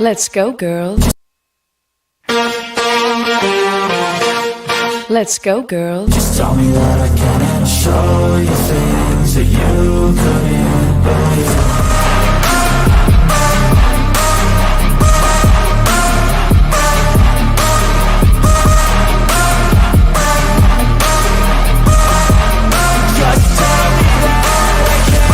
Let's go, girls. Let's go, girls. Just tell me that I can and I'll show you things that you couldn't believe. Just tell me that I can.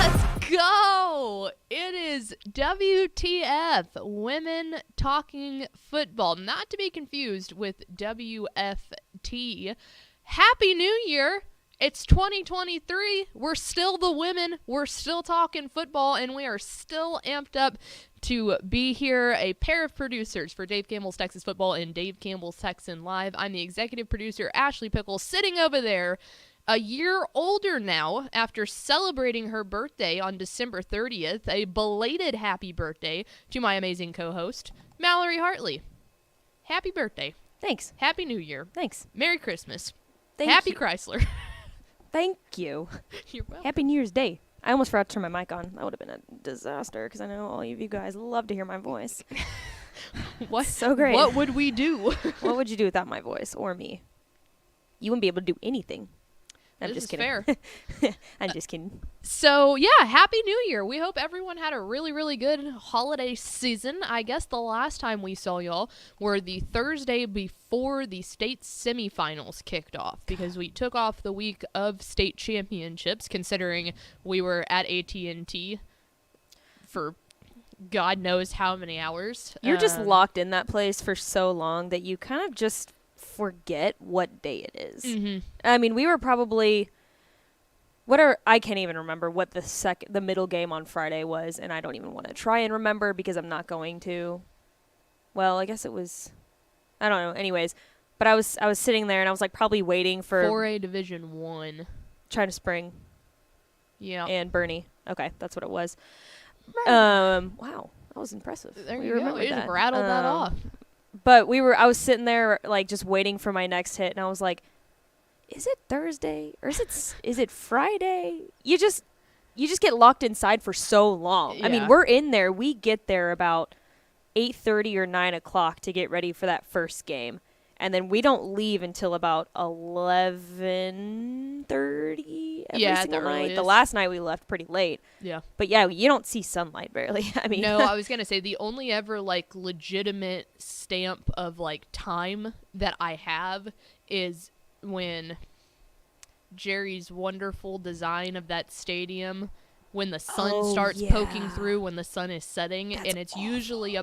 Let's go! It is WTF, Women Talking Football, not to be confused with WFT. Happy New Year! It's 2023. We're still the women. We're still talking football, and we are still amped up to be here. A pair of producers for Dave Campbell's Texas Football and Dave Campbell's Texan Live. I'm the executive producer, Ashley Pickle, sitting over there. A year older now, after celebrating her birthday on December 30th, a belated happy birthday to my amazing co-host, Mallory Hartley. Happy birthday. Thanks. Happy New Year. Thanks. Merry Christmas. Thank Happy you. Chrysler. Thank you. You're welcome. Happy New Year's Day. I almost forgot to turn my mic on. That would have been a disaster because I know all of you guys love to hear my voice. What? So great. What would we do? What would you do without my voice or me? You wouldn't be able to do anything. I'm This just is kidding. fair. I'm just kidding. So, yeah, Happy New Year. We hope everyone had a really, really good holiday season. I guess the last time we saw y'all were the Thursday before the state semifinals kicked off because we took off the week of state championships, considering we were at AT&T for God knows how many hours. You're just locked in that place for so long that you kind of just forget what day it is. Mm-hmm. I mean, we were probably I can't even remember what the middle game on Friday was, and I don't even want to try and remember because I'm not going to. Well, I guess it was, I don't know. Anyways, but I was sitting there and I was like probably waiting for 4A Division 1. China Spring Yeah. and Bernie. Okay, that's what it was. Wow, that was impressive. There We you go. remembered You just that. rattled that off. But I was sitting there like just waiting for my next hit, and I was like, is it Thursday or is it Friday? You just get locked inside for so long. I mean, Yeah. we're in there. We get there about 8:30 or 9 o'clock to get ready for that first game. And then we don't leave until about 11:30 every Yeah, at the single night. The earliest. last night we left pretty late. Yeah. But yeah, you don't see sunlight barely. I mean, No, I was going to say the only ever like legitimate stamp of like time that I have is when Jerry's wonderful design of that stadium, when the sun Oh, starts yeah. poking through when the sun is setting, That's and it's usually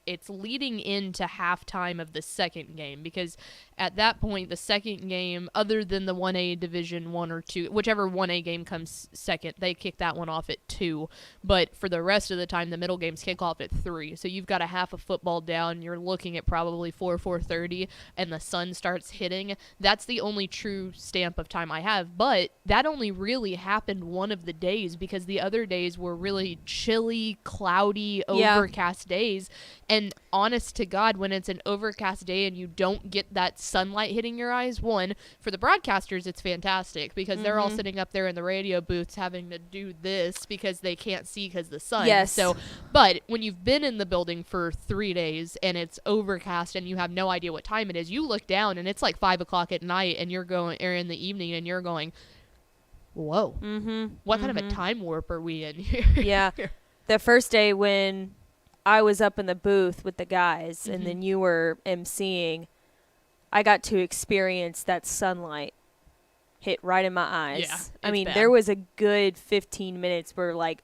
it's leading into halftime of the second game, because at that point the second game, other than the 1A Division 1 or 2, whichever 1A game comes second, they kick that one off at 2, but for the rest of the time the middle games kick off at 3, so you've got a half of football down, you're looking at probably 4:30, and the sun starts hitting. That's the only true stamp of time I have, but that only really happened one of the days, because the other days were really chilly, cloudy, Yeah. overcast days. And honest to God, when it's an overcast day and you don't get that sunlight hitting your eyes, one, for the broadcasters, it's fantastic because they're all sitting up there in the radio booths having to do this because they can't see because of the sun. Yes. So, but when you've been in the building for 3 days and it's overcast and you have no idea what time it is, you look down and it's like 5 o'clock at night and you're going, or in the evening, and you're going, whoa, what kind of a time warp are we in here? Yeah. The first day when I was up in the booth with the guys and then you were emceeing, I got to experience that sunlight hit right in my eyes. Yeah, I it's mean, bad. there was a good 15 minutes where like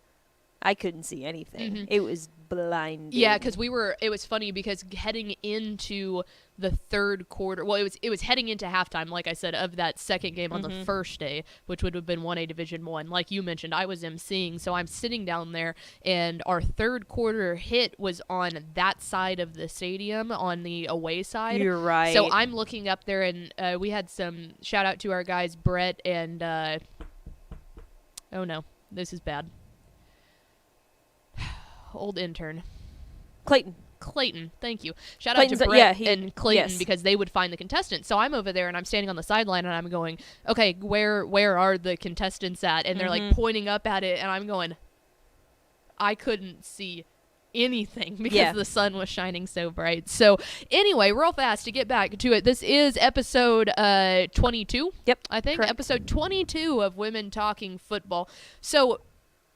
I couldn't see anything. It was blinding. Yeah, because it was funny because heading into the third quarter, well, it was heading into halftime, like I said, of that second game on the first day, which would have been 1A Division 1. Like you mentioned, I was emceeing, so I'm sitting down there, and our third quarter hit was on that side of the stadium, on the away side. You're right. So I'm looking up there, and we had some, shout out to our guys, Brett and, oh no, this is bad. Old intern. Clayton, thank you. Shout out to Clayton's- Brett yeah, and Clayton, yes. because they would find the contestants. So I'm over there and I'm standing on the sideline and I'm going, okay, where are the contestants at? And they're like pointing up at it, and I'm going, I couldn't see anything because Yeah. the sun was shining so bright. So anyway, real fast to get back to it, this is episode 22. Yep, I think correct. episode 22 of Women Talking Football. So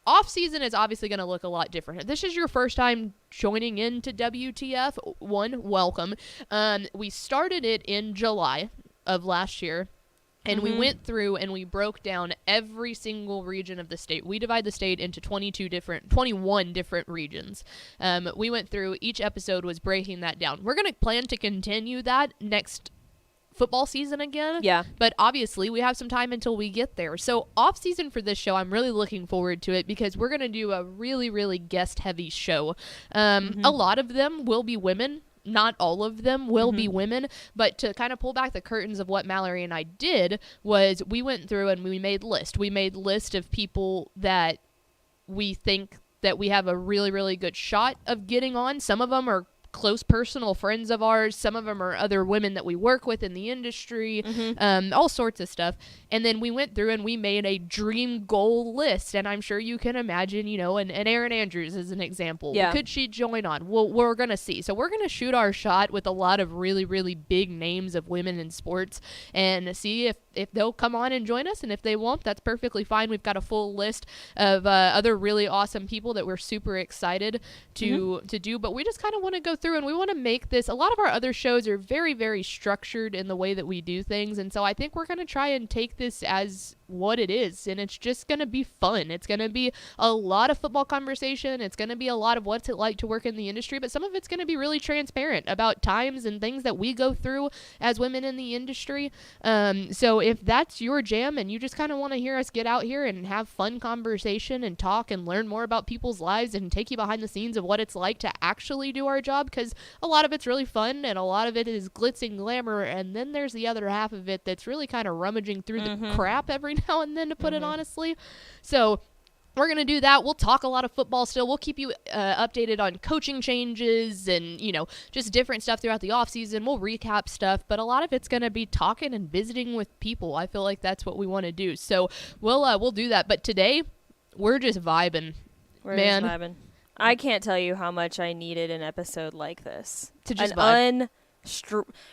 off season is obviously going to look a lot different. If this is your first time joining into WTF, welcome. We started it in July of last year. And we went through and we broke down every single region of the state. We divide the state into 21 different regions. We went through, each episode was breaking that down. We're going to plan to continue that next football season again. Yeah. But obviously we have some time until we get there. So off season for this show, I'm really looking forward to it because we're going to do a really, really guest heavy show. A lot of them will be women. Not all of them will be women, but to kind of pull back the curtains of what Mallory and I did was we went through and we made lists. We made list of people that we think that we have a really, really good shot of getting on. Some of them are close personal friends of ours. Some of them are other women that we work with in the industry, all sorts of stuff. And then we went through and we made a dream goal list. And I'm sure you can imagine, you know, and Erin Andrews is an example. Yeah. Could she join on? Well, we're going to see. So we're going to shoot our shot with a lot of really, really big names of women in sports and see if they'll come on and join us. And if they won't, that's perfectly fine. We've got a full list of other really awesome people that we're super excited to do. But we just kind of want to go through and we want to make this. A lot of our other shows are very, very structured in the way that we do things. And so I think we're going to try and take this as what it is, and it's just going to be fun. It's going to be a lot of football conversation. It's going to be a lot of what's it like to work in the industry, but some of it's going to be really transparent about times and things that we go through as women in the industry. So if that's your jam and you just kind of want to hear us get out here and have fun conversation and talk and learn more about people's lives and take you behind the scenes of what it's like to actually do our job, because a lot of it's really fun and a lot of it is glitz and glamour, and then there's the other half of it that's really kind of rummaging through the crap every now and then, to put it honestly. So we're going to do that. We'll talk a lot of football still. We'll keep you updated on coaching changes and, you know, just different stuff throughout the offseason. We'll recap stuff, but a lot of it's going to be talking and visiting with people. I feel like that's what we want to do. So we'll do that. But today, we're just vibing. We're Man. just vibing. I can't tell you how much I needed an episode like this. To just vibe.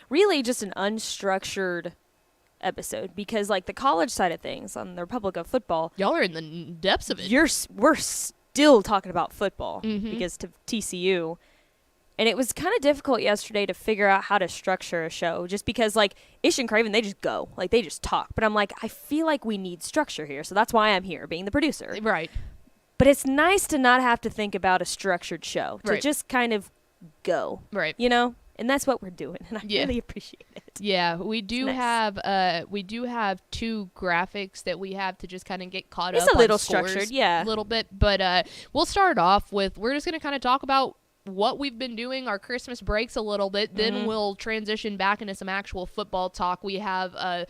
Really just an unstructured episode, because like the college side of things on the Republic of Football, Y'all are in the depths of it. we're still talking about football because to TCU, and it was kind of difficult yesterday to figure out how to structure a show, just because like Ish and Craven, they just go, like they just talk, but I'm like, I feel like we need structure here, so that's why I'm here being the producer. Right. But it's nice to not have to think about a structured show, to Right. just kind of go, Right. you know? And that's what we're doing, and I really appreciate it. Yeah, we do nice. have two graphics that we have to just kind of get caught It's up a little on scores structured, yeah. a little bit, but we'll start off with, we're just going to kind of talk about what we've been doing, our Christmas breaks a little bit, then we'll transition back into some actual football talk. We have a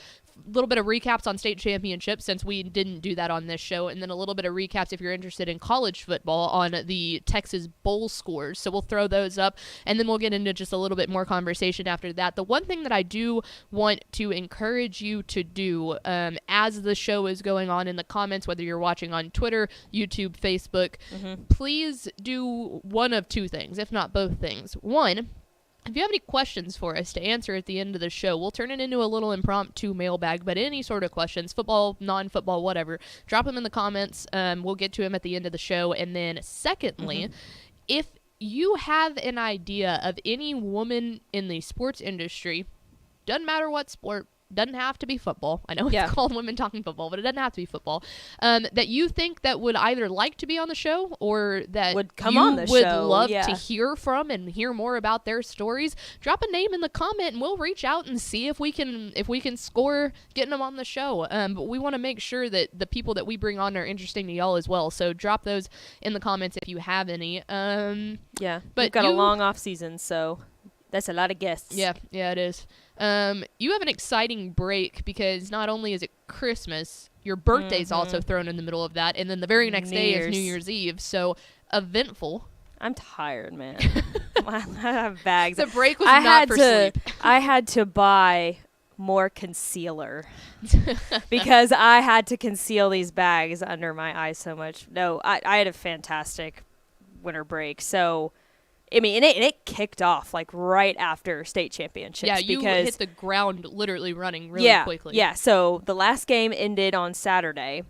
little bit of recaps on state championships, since we didn't do that on this show, and then a little bit of recaps if you're interested in college football on the Texas Bowl scores. So we'll throw those up, and then we'll get into just a little bit more conversation after that. The one thing that I do want to encourage you to do as the show is going on in the comments, whether you're watching on Twitter, YouTube, Facebook, please do one of two things, if not both things. One, if you have any questions for us to answer at the end of the show, we'll turn it into a little impromptu mailbag, but any sort of questions, football, non-football, whatever, drop them in the comments. We'll get to them at the end of the show. And then secondly, if you have an idea of any woman in the sports industry, doesn't matter what sport, doesn't have to be football. I know it's called Women Talking Football, but it doesn't have to be football. That you think that would either like to be on the show or that Would come you on the would show, love yeah. to hear from and hear more about their stories, drop a name in the comment and we'll reach out and see if we can score getting them on the show. But we want to make sure that the people that we bring on are interesting to y'all as well. So drop those in the comments if you have any. Yeah, but we've got a you- long off season, so that's a lot of guests. Yeah, it is. You have an exciting break because not only is it Christmas, your birthday's also thrown in the middle of that, and then the very next day is New Year's Eve. So eventful. I'm tired, man. I have bags. The break was not for sleep. I had to buy more concealer because I had to conceal these bags under my eyes so much. No, I had a fantastic winter break. So, I mean, and it kicked off like right after state championships. Yeah, you because hit the ground literally running really quickly. Yeah, so the last game ended on Saturday.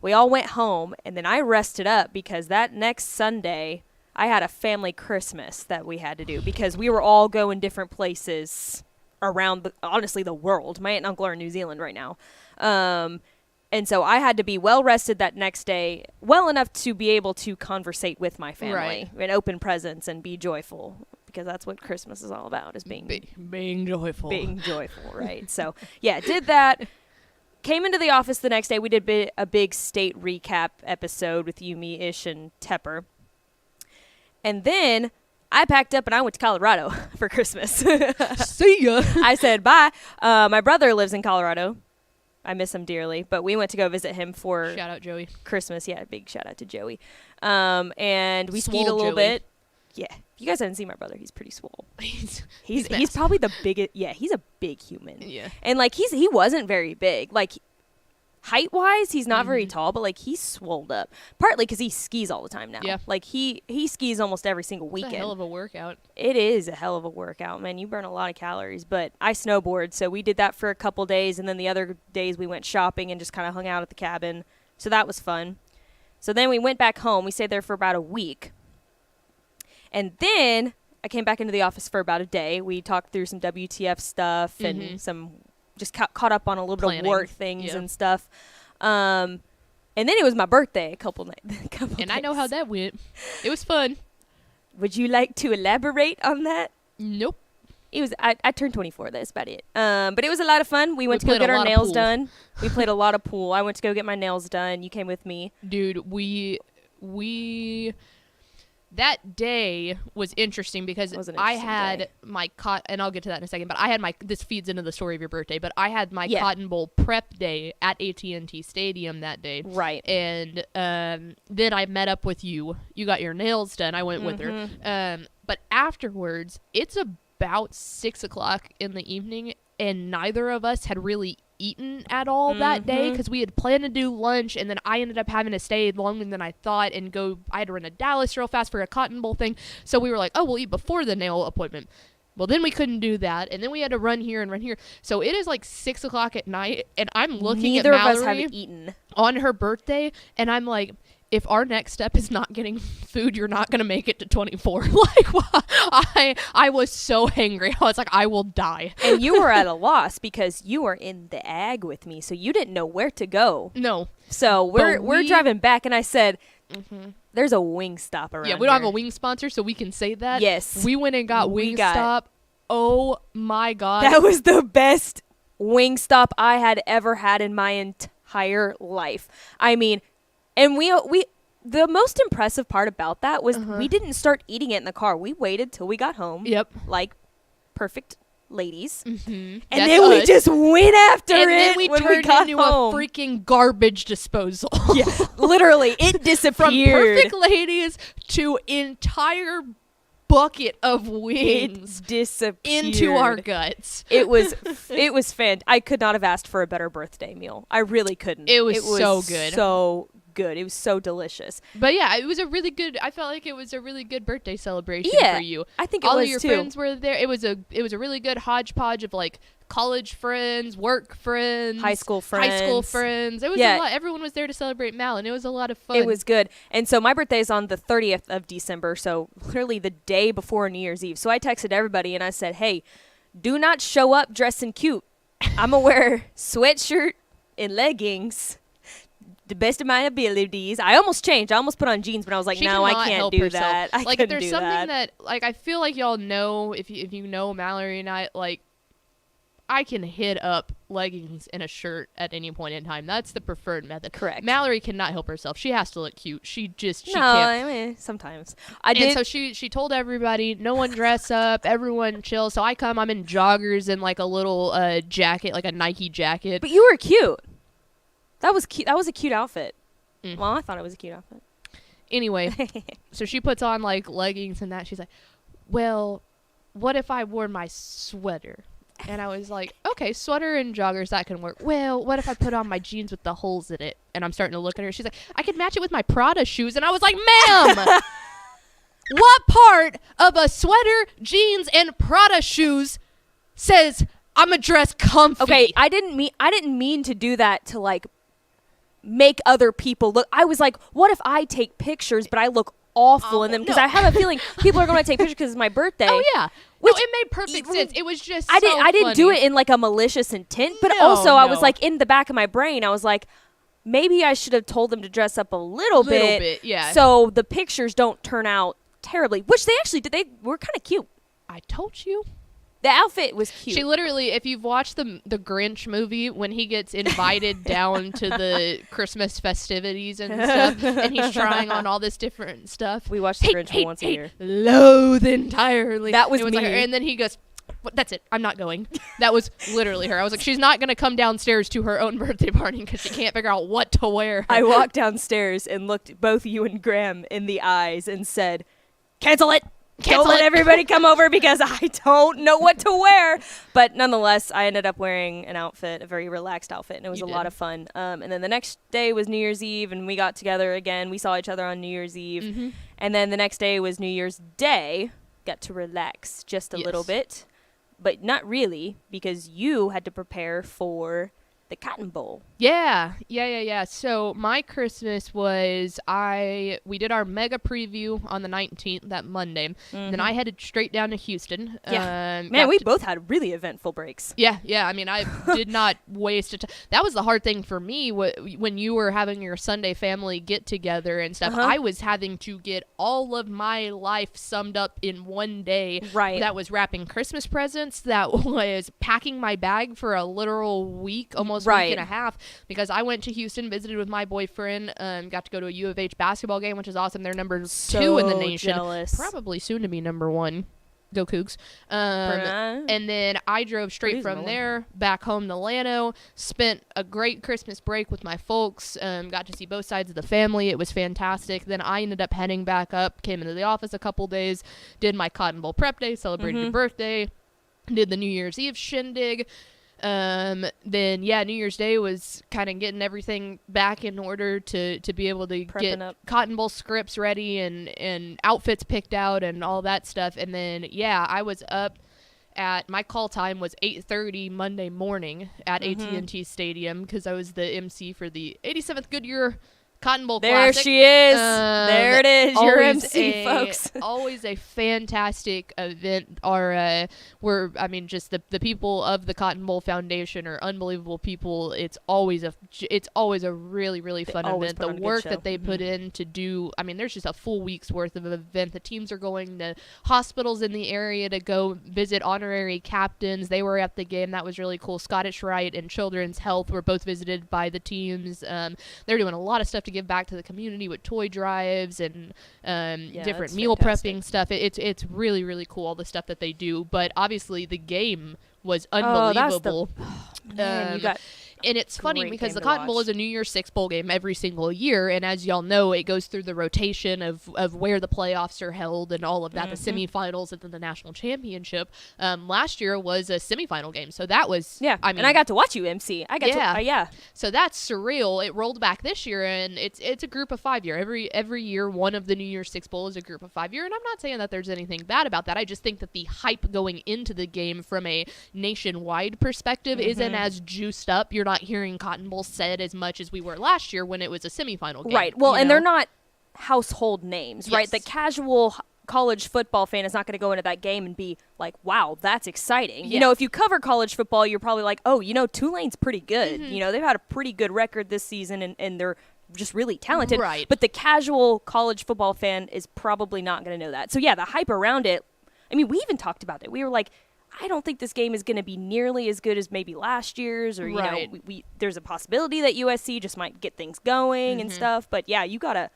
We all went home, and then I rested up because that next Sunday I had a family Christmas that we had to do because we were all going different places around, honestly, the world. My aunt and uncle are in New Zealand right now. And so I had to be well rested that next day, well enough to be able to conversate with my family and open presents and be joyful, because that's what Christmas is all about, is being joyful. Being joyful, right? So, yeah, did that. Came into the office the next day. We did a big state recap episode with you, me, Ish, and Tepper. And then I packed up and I went to Colorado for Christmas. See ya. I said bye. My brother lives in Colorado. I miss him dearly, but we went to go visit him for Shout out Joey. Christmas. Yeah, big shout out to Joey. And we Swole skied a little Joey. bit. Yeah, if you guys haven't seen my brother, he's pretty swole. He's He's probably the biggest. Yeah, he's a big human. Yeah. And like he wasn't very big. Like height wise, he's not very tall, but like he's swolled up. Partly because he skis all the time now. Yeah. Like he skis almost every single It's weekend. a hell of a workout. It is a hell of a workout, man. You burn a lot of calories. But I snowboard, so we did that for a couple days, and then the other days we went shopping and just kind of hung out at the cabin. So that was fun. So then we went back home. We stayed there for about a week. And then I came back into the office for about a day. We talked through some WTF stuff and some just caught up on a little bit of work things and stuff. And then it was my birthday a couple And days. I know how that went. It was fun. Would you like to elaborate on that? Nope. It was I turned 24. That's about it. But it was a lot of fun. We went to go played get a our lot of nails pool. done. We played a lot of pool. I went to go get my nails done. You came with me. Dude, we that day was interesting because It was an I interesting had day. my and I'll get to that in a second, but I had this feeds into the story of your birthday, but I had my Yeah. Cotton Bowl prep day at AT&T Stadium that day. Right. And then I met up with you. You got your nails done. I went with her. But afterwards, it's about 6 o'clock in the evening, and neither of us had really eaten at all that day because we had planned to do lunch, and then I ended up having to stay longer than I thought and go. I had to run to Dallas real fast for a Cotton Bowl thing, so we were like, oh, we'll eat before the nail appointment. Well, then we couldn't do that, and then we had to run here and run here. So it is like 6 o'clock at night, and I'm looking Neither at of us Mallory have eaten. on her birthday, and I'm like, if our next step is not getting food, you're not gonna make it to 24. I was so angry. I was like, I will die. And you were at a loss because you were in the ag with me, so you didn't know where to go. No. So we're we- driving back, and I said, "There's a wing stop around." Yeah, we don't have here." a wing sponsor, so we can say that. Yes. We went and got We Wingstop. Oh my god. That was the best wing stop I had ever had in my entire life. I mean, and we the most impressive part about that was we didn't start eating it in the car. We waited till we got home. Yep. Like perfect ladies. And That's then we us. just went after and it then we when turned we got into home. a freaking garbage disposal. Yeah, literally, it disappeared. From perfect ladies to entire bucket of It wings disappeared into our guts. It was I could not have asked for a better birthday meal. I really couldn't. It was so good. So good. It was so delicious. But yeah, it was a really good. I felt like it was a really good birthday celebration Yeah, for you. I think it all was of your too. friends were there. It was a really good hodgepodge of like college friends, work friends, High school It was Yeah. a lot. Everyone was there to celebrate Mal, and it was a lot of fun. It was good. And so my birthday is on the 30th of December, so literally the day before New Year's Eve. So I texted everybody and I said, "Hey, do not show up dressing cute. I'm going to wear sweatshirt and leggings the best of my abilities." I almost changed. I almost put on jeans, but I was like, She no, I cannot can't help do herself. that. I like couldn't there's do something that. like I feel like y'all know if you know Mallory and I, like I can hit up leggings and a shirt at any point in time. That's the preferred method. Correct. Mallory cannot help herself. She has to look cute. She No, can't. I mean, sometimes. I And did. so she told everybody, no one dress up, everyone chill. So I'm in joggers and like a little jacket, like a Nike jacket. But you were cute. That was cute. That was a cute outfit. Well, I thought it was a cute outfit. Anyway, so she puts on like leggings and that. She's like, well, what if I wore my sweater? And I was like, okay, sweater and joggers, that can work. Well, what if I put on my jeans with the holes in it? And I'm starting to look at her. She's like, I could match it with my Prada shoes. And I was like, ma'am, what part of a sweater, jeans, and Prada shoes says I'm a dress comfy? Okay, I didn't mean to do that to like make other people look. I was like, what if I take pictures but I look awful in them, because no. I have a feeling people are going to take pictures because it's my birthday. Oh yeah. Which- no, it made perfect sense. It was just I didn't do funny. it in like a malicious intent, but No, also I was no. like, in the back of my brain, I was like, maybe I should have told them to dress up a little bit, yeah. so the pictures don't turn out terribly, which they actually did. They were kind of cute. I told you. The outfit was cute. She literally, if you've watched the Grinch movie, when he gets invited down to the Christmas festivities and stuff, and he's trying on all this different stuff. We watch The Grinch one once a year. Loathe entirely. That was It me. like her, and then he goes, "What? That's it. I'm not going." That was literally her. I was like, she's not going to come downstairs to her own birthday party because she can't figure out what to wear. I walked downstairs and looked both you and Graham in the eyes and said, cancel it. Cancel Don't let it." everybody come over because I don't know what to wear. But nonetheless, I ended up wearing an outfit, a very relaxed outfit, and it was You a lot did. of fun. And then the next day was New Year's Eve, and we got together again. We saw each other on New Year's Eve. Mm-hmm. And then the next day was New Year's Day. Got to relax just a little Yes. bit, but not really, because you had to prepare for the Cotton Bowl. Yeah. So my Christmas was we did our mega preview on the 19th, that Monday. Then I headed straight down to Houston. Yeah. got Man, we to- both had really eventful breaks. Yeah. I mean, I did not waste it. That was the hard thing for me when you were having your Sunday family get together and stuff. Uh-huh. I was having to get all of my life summed up in one day. Right. That was wrapping Christmas presents. That was packing my bag for a literal week, almost Right. week and a half, because I went to Houston, visited with my boyfriend, got to go to a U of H basketball game, which is awesome. They're number 2 in the nation. Jealous. Probably soon to be number 1. Go Cougs. Bruh. And then I drove straight Purdue's from number one. there back home to Llano, spent a great Christmas break with my folks, got to see both sides of the family. It was fantastic. Then I ended up heading back up, came into the office a couple days, did my Cotton Bowl prep day, celebrated your birthday, did the New Year's Eve shindig. Then New Year's Day was kind of getting everything back in order to be able to Prepping get up. Cotton Bowl scripts ready and outfits picked out and all that stuff. And then I was up at my call time was 8:30 Monday morning at AT&T Stadium because I was the MC for the 87th Goodyear Cotton Bowl There Classic. she is. There it is. Your Always MC, folks. Always a fantastic event. Just the people of the Cotton Bowl Foundation are unbelievable people. It's always a really, really fun always event. put The on a good work show. that they put in to do, there's just a full week's worth of event. The teams are going to hospitals in the area to go visit honorary captains. They were at the game. That was really cool. Scottish Rite and Children's Health were both visited by the teams. They're doing a lot of stuff to give back to the community with toy drives and different that's meal fantastic. prepping stuff. It's really, really cool, all the stuff that they do. But obviously the game was Oh, that's the- unbelievable. Man, you got And it's funny Great because game the to Cotton Bowl watch. is a New Year's Six bowl game every single year, and as y'all know, it goes through the rotation of where the playoffs are held and all of that, the semifinals and then the national championship. Last year was a semifinal game, so that was and I got to watch you MC. I got Yeah. to so that's surreal. It rolled back this year, and it's a group of 5 year. Every year, one of the New Year's Six Bowl is a group of 5 year, and I'm not saying that there's anything bad about that. I just think that the hype going into the game from a nationwide perspective isn't as juiced up. You're not hearing Cotton Bowl said as much as we were last year when it was a semifinal game. Right. Well, you and know? they're not household names, right? Yes. The casual college football fan is not going to go into that game and be like, wow, that's exciting. You Yeah. know, if you cover college football, you're probably like, oh, Tulane's pretty good. Mm-hmm. You know, they've had a pretty good record this season and they're just really talented. Right. But the casual college football fan is probably not going to know that. So, yeah, the hype around it, we even talked about it. We were like, I don't think this game is going to be nearly as good as maybe last year's, or Right. there's a possibility that USC just might get things going and stuff. But yeah, you got a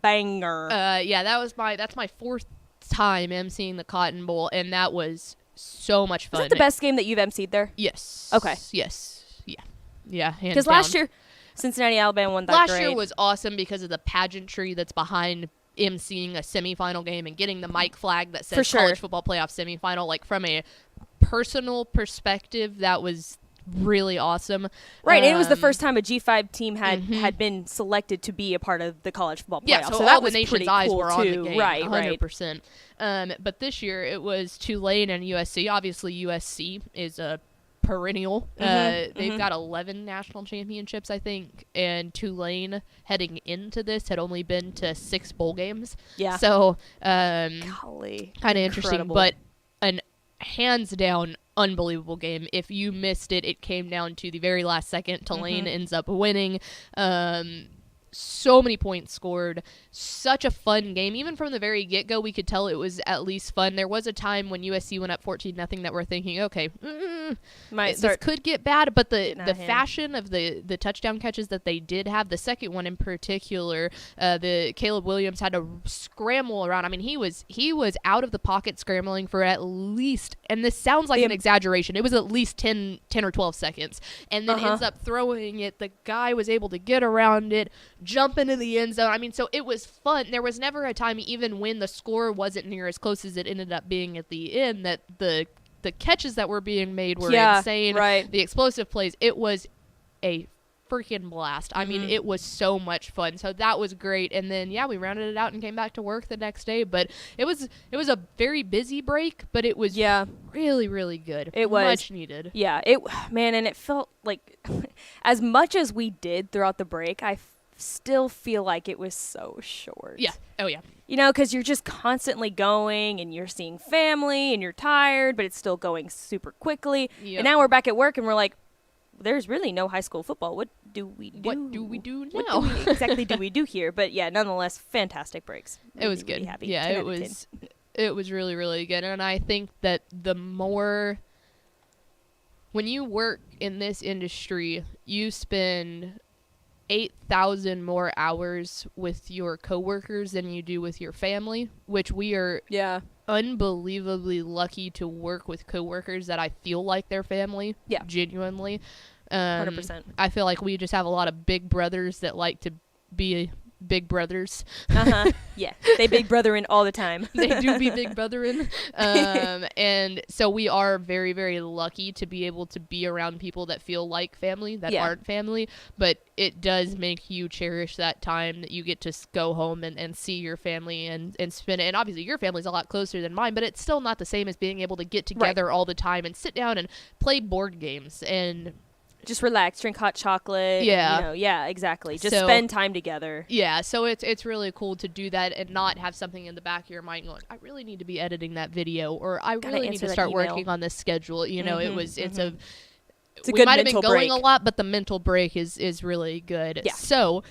banger. That's my fourth time emceeing the Cotton Bowl, and that was so much Is fun. that the best game that you've emceed there? Yes. Okay. Yes. Yeah. Because last year, Cincinnati, Alabama won that. Last year was awesome because of the pageantry that's behind emceeing a semifinal game and getting the mic flag that For says sure. college football playoff semifinal. Like from a personal perspective, that was really awesome. Right, and it was the first time a G5 team had been selected to be a part of the college football playoffs. Yeah, so that all was the nation's pretty eyes cool were too. on the game, right, 100%. But this year it was Tulane and USC. Obviously, USC is a perennial. They've got 11 national championships, I think, and Tulane heading into this had only been to 6 bowl games. Yeah. So, Golly, kind of interesting, incredible. but an hands down unbelievable game. If you missed it, it came down to the very last second. Tulane ends up winning. So many points scored. Such a fun game. Even from the very get-go, we could tell it was at least fun. There was a time when USC went up 14-0 that we're thinking, okay, this could get bad, but the fashion of the touchdown catches that they did have, the second one in particular, the Caleb Williams had to scramble around. I mean, he was out of the pocket scrambling for at least, and this sounds like an exaggeration, it was at least 10 or 12 seconds, and then ends up throwing it. The guy was able to get around it, jump into the end zone. I mean, so it was fun. There was never a time, even when the score wasn't near as close as it ended up being at the end, that the catches that were being made were insane. Right. The explosive plays, it was a freaking blast. I mean, it was so much fun. So that was great. And then we rounded it out and came back to work the next day. But it was a very busy break, but it was really, really good. It was much needed. Yeah, and it felt like as much as we did throughout the break, I still feel like it was so short. Yeah. Oh, yeah. You know, because you're just constantly going and you're seeing family and you're tired, but it's still going super quickly. Yep. And now we're back at work and we're like, there's really no high school football. What do we do? What do we do now? What exactly do we do here? But yeah, nonetheless, fantastic breaks. It was good. Really happy. Yeah, 10 it out of was. It was really, really good. And I think that when you work in this industry, you spend 8,000 more hours with your coworkers than you do with your family, which we are unbelievably lucky to work with coworkers that I feel like they're family. Yeah. Genuinely. 100%. I feel like we just have a lot of big brothers that like to be big brothers. Yeah, they big brother in all the time. They do be big brothering. And so we are very, very lucky to be able to be around people that feel like family, that aren't family. But it does make you cherish that time that you get to go home and see your family and spend it. And obviously your family's a lot closer than mine, but it's still not the same as being able to get together all the time and sit down and play board games and just relax, drink hot chocolate. Yeah. Exactly. Just spend time together. Yeah, so it's really cool to do that and not have something in the back of your mind going, I really need to be editing that video, or I really need to start working on this schedule. You know, we might have been going a lot, but the mental break is really good. Yeah. So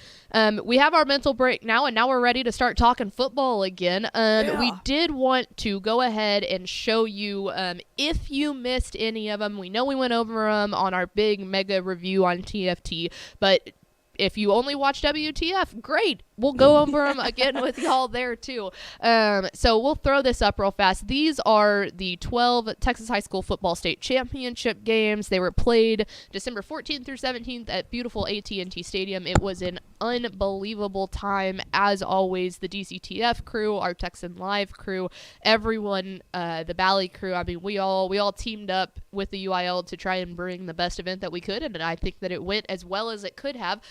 we have our mental break now, and now we're ready to start talking football again. We did want to go ahead and show you, if you missed any of them, we know we went over them on our big mega review on TFT, but if you only watch WTF, great. We'll go over them again with y'all there, too. So we'll throw this up real fast. These are the 12 Texas High School Football State Championship games. They were played December 14th through 17th at beautiful AT&T Stadium. It was an unbelievable time. As always, the DCTF crew, our Texan Live crew, everyone, the Valley crew, I mean, we all teamed up with the UIL to try and bring the best event that we could, and I think that it went as well as it could have.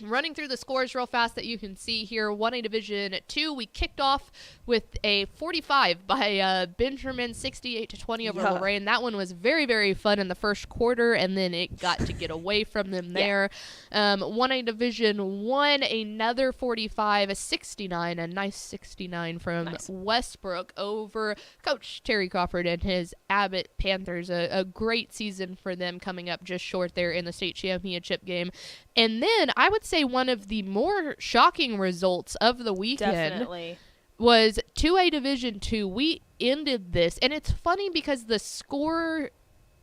Running through the scores real fast that you can see here, 1A Division II, we kicked off with a 45 by Benjamin, 68-20 over Lorraine. That one was very, very fun in the first quarter, and then it got to get away from them there. 1A Division I, another 45, a 69, a nice 69 from Westbrook over Coach Terry Crawford and his Abbott Panthers. A great season for them, coming up just short there in the state championship game. And then I would say one of the more shocking results of the weekend was 2A Division II. We ended this, and it's funny because the score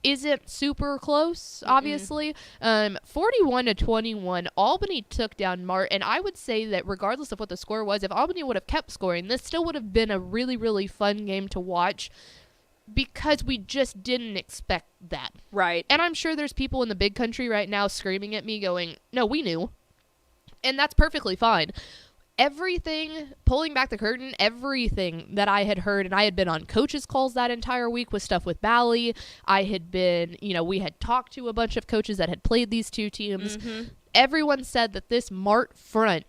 isn't super close, obviously. 41-21, Albany took down Mart, and I would say that regardless of what the score was, if Albany would have kept scoring, this still would have been a really, really fun game to watch, because we just didn't expect that. Right. And I'm sure there's people in the big country right now screaming at me going, no, we knew. And that's perfectly fine. everything, pulling back the curtain, everything that I had heard, and I had been on coaches' calls that entire week with stuff with Bally. I had been, we had talked to a bunch of coaches that had played these two teams. Everyone said that this Mart front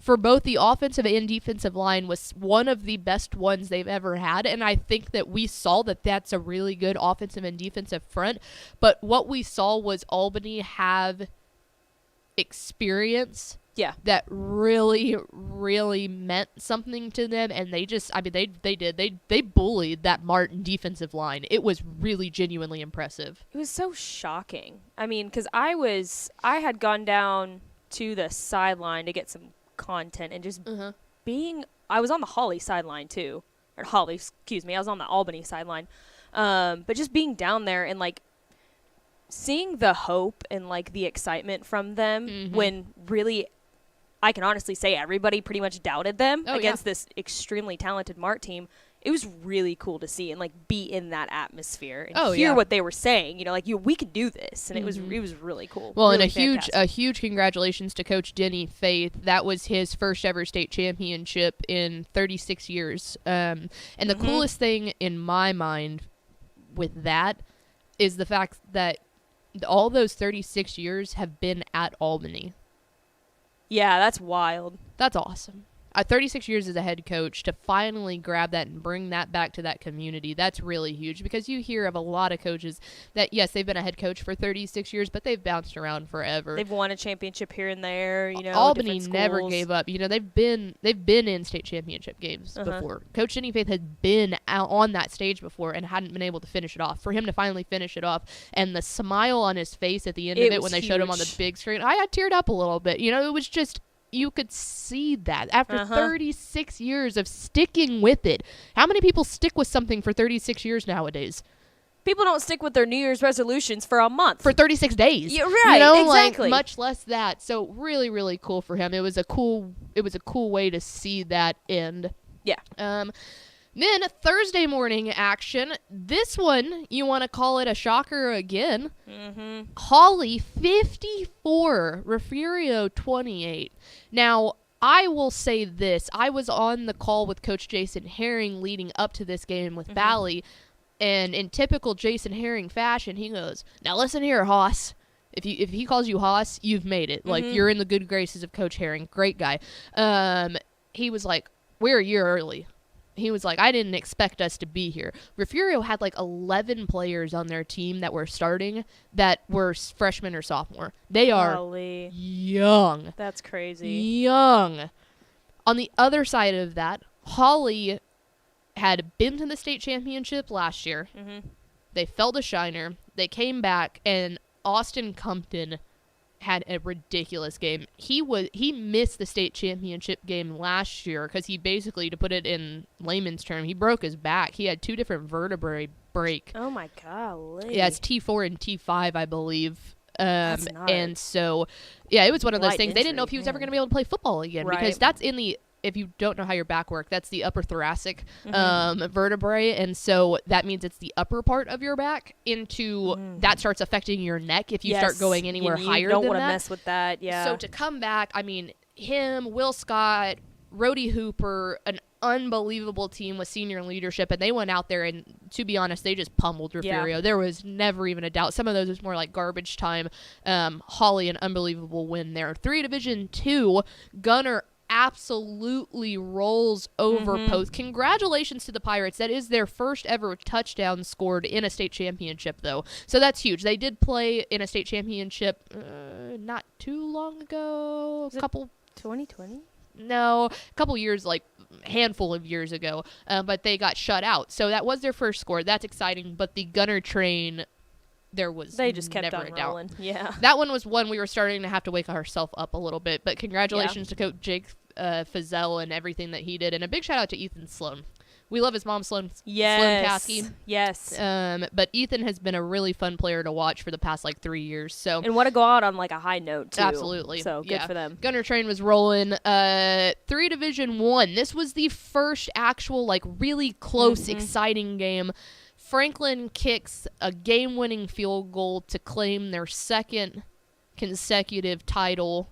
for both the offensive and defensive line was one of the best ones they've ever had. And I think that we saw that that's a really good offensive and defensive front. But what we saw was Albany have experience that really, really meant something to them. And they bullied that Martin defensive line. It was really genuinely impressive. It was so shocking. I mean, because I had gone down to the sideline to get some content and just I was on the Holly sideline too. Or Holly, excuse me. I was on the Albany sideline. But just being down there and like seeing the hope and like the excitement from them when really I can honestly say everybody pretty much doubted them against this extremely talented Mart team. It was really cool to see and like be in that atmosphere and hear what they were saying. We can do this, and it was really cool. Well, really and a huge congratulations to Coach Denny Faith. That was his first ever state championship in 36 years. And the coolest thing in my mind with that is the fact that all those 36 years have been at Albany. Yeah, that's wild. That's awesome. 36 years as a head coach, to finally grab that and bring that back to that community, that's really huge, because you hear of a lot of coaches that, yes, they've been a head coach for 36 years, but they've bounced around forever. They've won a championship here and there, Albany never gave up. They've been in state championship games before. Coach Denny Faith had been out on that stage before and hadn't been able to finish it off. For him to finally finish it off, and the smile on his face at the end of it when they showed him on the big screen, I got teared up a little bit. It was just... You could see that after 36 years of sticking with it. How many people stick with something for 36 years nowadays? People don't stick with their New Year's resolutions for a month. For 36 days. You're right, exactly. Much less that. So really, really cool for him. It was a cool way to see that end. Yeah. Then Thursday morning action. This one, you want to call it a shocker again. Holly 54, Refugio 28. Now, I will say this. I was on the call with Coach Jason Herring leading up to this game with Bally, and in typical Jason Herring fashion, he goes, "Now listen here, Hoss. If he calls you Hoss, you've made it. Like, you're in the good graces of Coach Herring. Great guy." He was like, "We're a year early." He was like, "I didn't expect us to be here." Refugio had like 11 players on their team that were starting that were freshmen or sophomore. They are young. That's crazy. Young. On the other side of that, Holly had been to the state championship last year. They felt a shiner. They came back, and Austin Compton had a ridiculous game. He missed the state championship game last year because he basically, to put it in layman's term, he broke his back. He had 2 different vertebrae break. Oh my golly. Yeah, it's T4 and T5, I believe. That's and so, yeah, it was one of those light things. They didn't know if he was ever going to be able to play football again, because that's in the, if you don't know how your back works, that's the upper thoracic vertebrae, and so that means it's the upper part of your back into that starts affecting your neck if you start going anywhere higher than that. You don't want to mess with that, yeah. So to come back, I mean, him, Will Scott, Rhodey Hooper, an unbelievable team with senior leadership, and they went out there and, to be honest, they just pummeled Refugio. Yeah. There was never even a doubt. Some of those was more like garbage time. Holly, an unbelievable win there. 3 Division II, Gunner absolutely rolls over Post. Congratulations to the Pirates. That is their first ever touchdown scored in a state championship, though. So that's huge. They did play in a state championship not too long ago. Was a couple. 2020? No, a couple years, like handful of years ago. But they got shut out. So that was their first score. That's exciting. But the Gunner train, they just kept on rolling. Yeah, that one was one we were starting to have to wake ourselves up a little bit. But congratulations to Coach Jake Fazell and everything that he did, and a big shout out to Ethan Sloan. We love his mom, Sloan. Sloan Kasky. Yes. But Ethan has been a really fun player to watch for the past 3 years. So, and want to go out on a high note too. Absolutely. So good for them. Gunner train was rolling. 3 Division I. This was the first actual really close, exciting game. Franklin kicks a game-winning field goal to claim their second consecutive title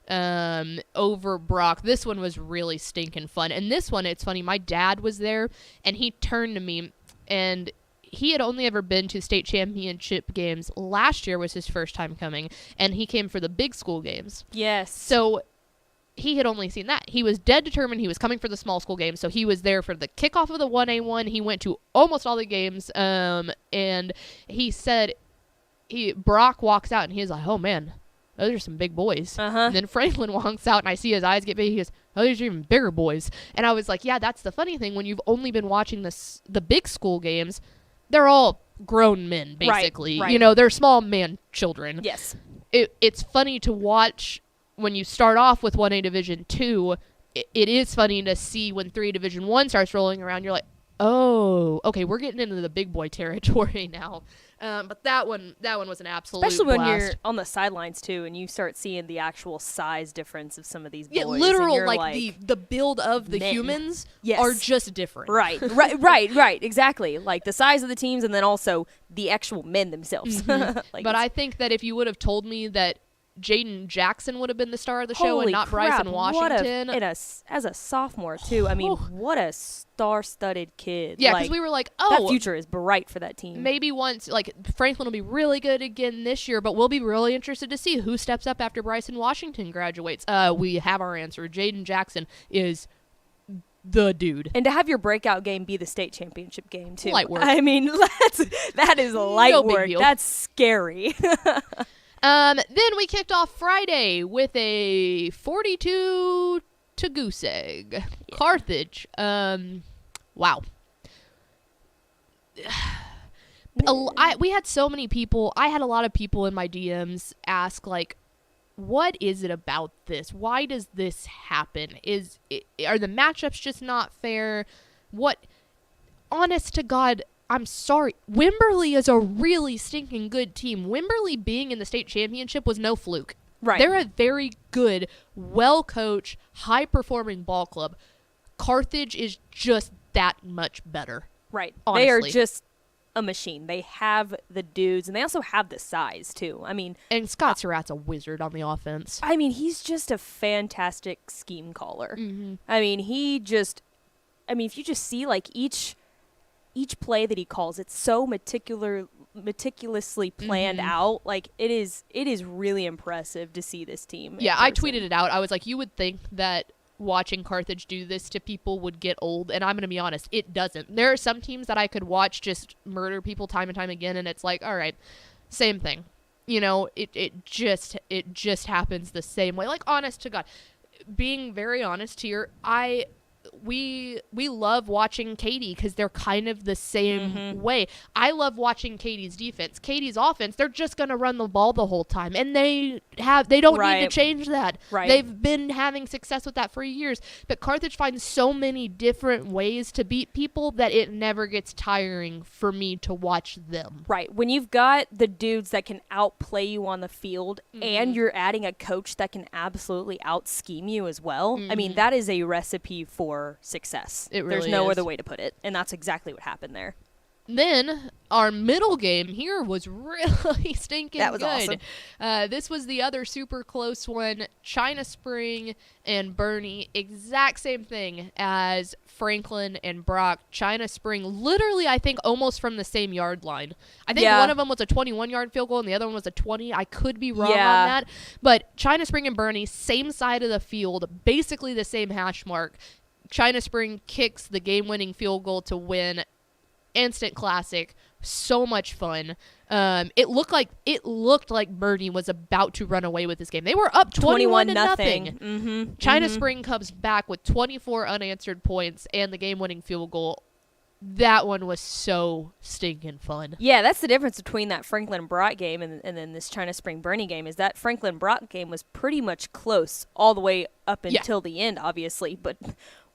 over Brock. This one was really stinking fun. And this one, it's funny, my dad was there, and he turned to me, and he had only ever been to state championship games. Last year was his first time coming, and he came for the big school games. Yes. So he had only seen that. He was dead determined he was coming for the small school games, so he was there for the kickoff of the 1A1. He went to almost all the games, and he said, Brock walks out, and he's like, oh, man, those are some big boys. And then Franklin walks out, and I see his eyes get big. He goes, oh, these are even bigger boys. And I was like, yeah, that's the funny thing. When you've only been watching the big school games, they're all grown men, basically. Right. You know, they're small man children. Yes. It's funny to watch when you start off with 1A Division 2. It is funny to see when 3 Division 1 starts rolling around. You're like, oh, okay, we're getting into the big boy territory now. But that one was an absolute Especially when blast. you're on the sidelines, too, and you start seeing the actual size difference of some of these boys. Yeah, and literal, you're like the build of the men. humans Yes. are just different. Right, exactly. Like the size of the teams and then also the actual men themselves. Like, But I think that if you would have told me that Jaden Jackson would have been the star of the show and holy not crap, Bryson Washington. as a sophomore, too. I mean, what a star-studded kid. Yeah, because like, we were like, that future is bright for that team. maybe once, like, Franklin will be really good again this year, but we'll be really interested to see who steps up after Bryson Washington graduates. We have our answer. Jaden Jackson is the dude. And to have your breakout game be the state championship game, too. Light work. I mean, that is light No big work. deal. That's scary. Then we kicked off Friday with a 42 to goose egg. Yeah. Carthage. Wow. We had so many people. I had a lot of people in my DMs ask, like, what is it about this? Why does this happen? Are the matchups just not fair? What? Honest to God, I'm sorry. Wimberley is a really stinking good team. Wimberley being in the state championship was no fluke. Right. They're a very good, well-coached, high-performing ball club. Carthage is just that much better. Right. Honestly. They are just a machine. They have the dudes, and they also have the size, too. I mean... And Scott Surratt's a wizard on the offense. I mean, he's just a fantastic scheme caller. I mean, if you just see, like, each play that he calls, it's so meticulously planned out. Like, it is really impressive to see this team. Yeah, I tweeted it out. I was like, you would think that watching Carthage do this to people would get old, and I'm going to be honest, it doesn't. There are some teams that I could watch just murder people time and time again, and it's like, all right, same thing. You know, it just happens the same way. Like, honest to God, being very honest here, we love watching Katy because they're kind of the same way. I love watching Katie's defense. Katie's offense, they're just going to run the ball the whole time, and they don't need to change that. Right. They've been having success with that for years. But Carthage finds so many different ways to beat people that it never gets tiring for me to watch them. Right. When you've got the dudes that can outplay you on the field and you're adding a coach that can absolutely out-scheme you as well, I mean, that is a recipe for success. It really There's no is. other way to put it, and that's exactly what happened there. Then our middle game here was really stinking That was good. awesome. This was the other super close one. China Spring and Bernie, exact same thing as Franklin and Brock. China Spring, literally, I think almost from the same yard line. I think one of them was a 21-yard field goal and the other one was a 20. I could be wrong on that. But China Spring and Bernie, same side of the field, basically the same hash mark. China Spring kicks the game-winning field goal to win. Instant classic, so much fun. It looked like Bernie was about to run away with this game. They were up 21-0. China Spring comes back with 24 unanswered points and the game-winning field goal. That one was so stinking fun. Yeah, that's the difference between that Franklin Brock game and then this China Spring Bernie game, is that Franklin Brock game was pretty much close all the way up until the end, obviously, but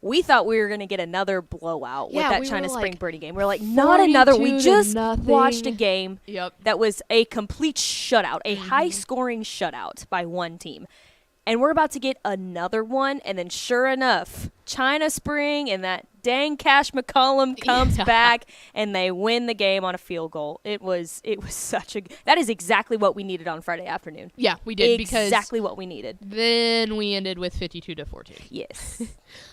we thought we were going to get another blowout with that China Spring Bernie game. We're like, not another. We just watched a game that was a complete shutout, a high-scoring shutout by one team. And we're about to get another one, and then sure enough, China Spring and that dang Cash McCollum comes back, and they win the game on a field goal. It was that is exactly what we needed on Friday afternoon. Yeah, we did. Exactly what we needed. Then we ended with 52-14. Yes.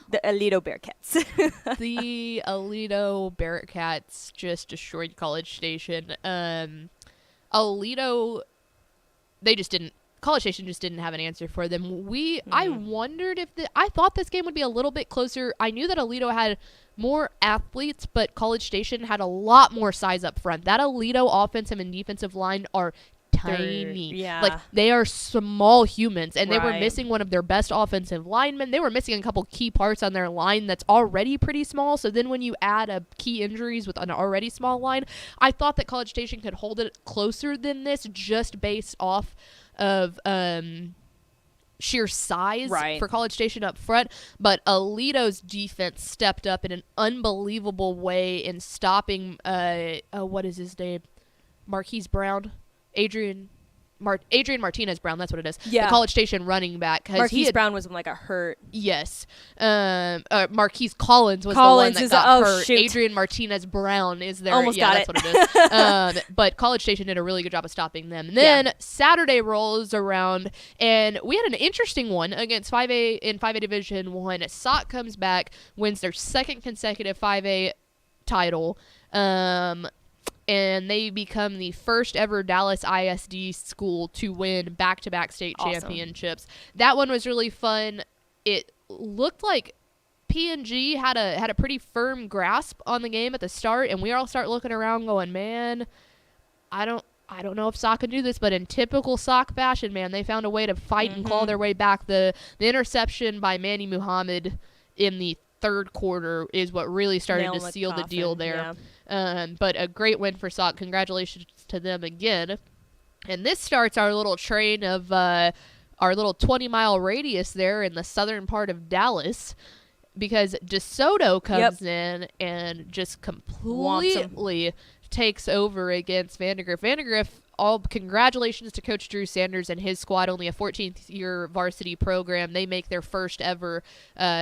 The Alito Bearcats. The Alito Bearcats just destroyed College Station. Alito, College Station just didn't have an answer for them. I wondered I thought this game would be a little bit closer. I knew that Alito had more athletes, but College Station had a lot more size up front. That Alito offensive and defensive line are tiny. Yeah. Like, they are small humans, and they were Right. missing one of their best offensive linemen. They were missing a couple key parts on their line that's already pretty small. So then when you add a key injuries with an already small line, I thought that College Station could hold it closer than this just based off of sheer size Right. for College Station up front. But Alito's defense stepped up in an unbelievable way in stopping what is his name? Marquise Brown? Adrian Martinez Brown, that's what it is. Yeah. The College Station running back. Marquise Brown was like a hurt. Yes. Marquise Collins was Collins the one is that got oh, hurt. shoot. Adrian Martinez Brown is there. Almost yeah, got that's it. what it is. But College Station did a really good job of stopping them. And then Saturday rolls around, and we had an interesting one against 5A in 5A Division 1. Sauk comes back, wins their second consecutive 5A title. And they become the first ever Dallas ISD school to win back-to-back state championships. That one was really fun. It looked like P&G had a pretty firm grasp on the game at the start, and we all start looking around going, man, I don't know if Sauk can do this, but in typical Sauk fashion, man, they found a way to fight and claw their way back. The interception by Manny Muhammad in the third quarter is what really started Nail to in the seal the deal coffin, there. But a great win for Sauk. Congratulations to them again. And this starts our little train of our little 20-mile radius there in the southern part of Dallas, because DeSoto comes in and just completely takes over against Vandergrift. Vandergrift, all congratulations to Coach Drew Sanders and his squad, only a 14th year varsity program. They make their first ever